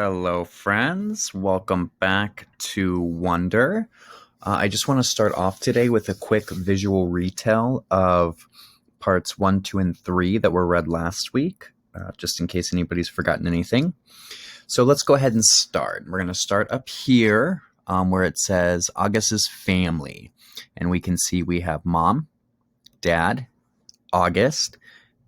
Hello, friends. Welcome back to Wonder. I just want to start off today with a quick visual retell of parts 1, 2, and 3 that were read last week, just in case anybody's forgotten anything. So let's go ahead and start. We're going to start up here where it says August's family. And we can see we have mom, dad, August,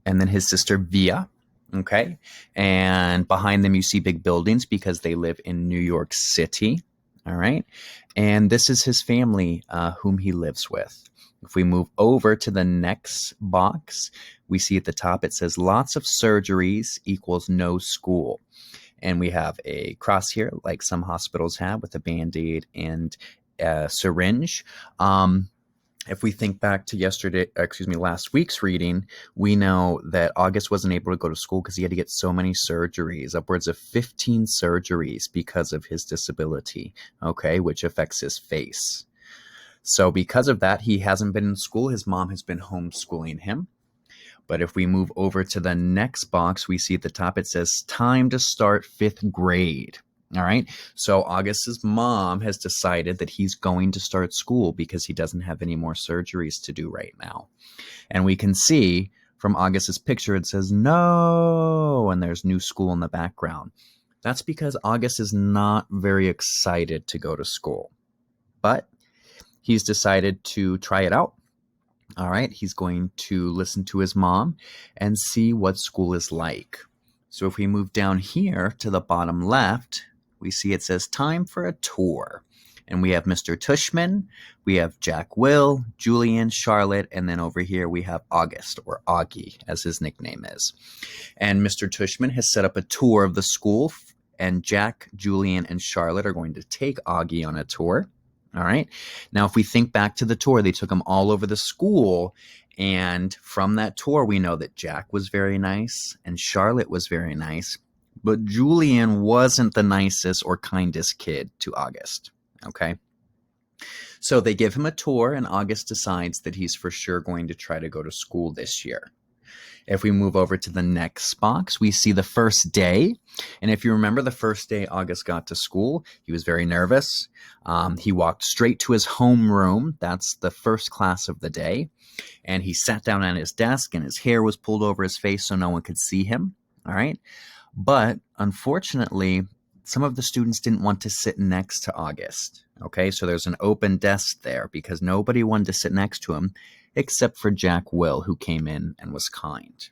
and then his sister Via. Okay. And behind them, you see big buildings because they live in New York City. All right. And this is his family whom he lives with. If we move over to the next box, we see at the top it says lots of surgeries equals no school. And we have a cross here, like some hospitals have, with a Band-Aid and a syringe. If we think back to last week's reading, we know that August wasn't able to go to school because he had to get so many surgeries, upwards of 15 surgeries because of his disability, okay, which affects his face. So because of that, he hasn't been in school. His mom has been homeschooling him. But if we move over to the next box, we see at the top it says time to start 5th grade. All right. So August's mom has decided that he's going to start school because he doesn't have any more surgeries to do right now. And we can see from August's picture, it says no, and there's new school in the background. That's because August is not very excited to go to school, but he's decided to try it out. All right. He's going to listen to his mom and see what school is like. So if we move down here to the bottom left, we see it says time for a tour. And we have Mr. Tushman, we have Jack Will, Julian, Charlotte, and then over here we have August, or Augie, as his nickname is. And Mr. Tushman has set up a tour of the school, and Jack, Julian, and Charlotte are going to take Augie on a tour. All right. Now, if we think back to the tour, they took him all over the school. And from that tour, we know that Jack was very nice and Charlotte was very nice. But Julian wasn't the nicest or kindest kid to August, okay? So they give him a tour, and August decides that he's for sure going to try to go to school this year. If we move over to the next box, we see the first day. And if you remember the first day August got to school, he was very nervous. He walked straight to his homeroom. That's the first class of the day. And he sat down at his desk, and his hair was pulled over his face so no one could see him, all right? But unfortunately, some of the students didn't want to sit next to August. Okay, so there's an open desk there because nobody wanted to sit next to him except for Jack Will, who came in and was kind.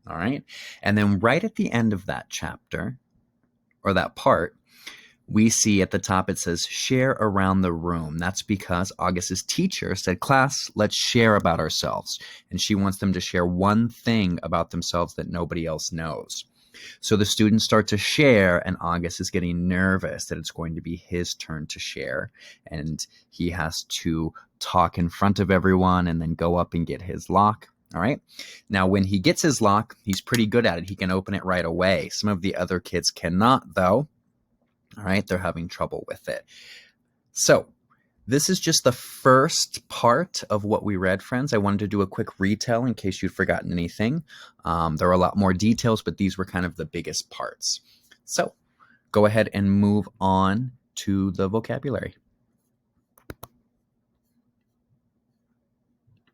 All right, and then right at the end of that chapter, or that part, we see at the top it says share around the room. That's because August's teacher said, class, let's share about ourselves. And she wants them to share one thing about themselves that nobody else knows. So the students start to share, and August is getting nervous that it's going to be his turn to share. And he has to talk in front of everyone and then go up and get his lock. All right. Now, when he gets his lock, he's pretty good at it. He can open it right away. Some of the other kids cannot, though. All right. They're having trouble with it. So this is just the first part of what we read, friends. I wanted to do a quick retell in case you'd forgotten anything. There are a lot more details, but these were kind of the biggest parts. So go ahead and move on to the vocabulary.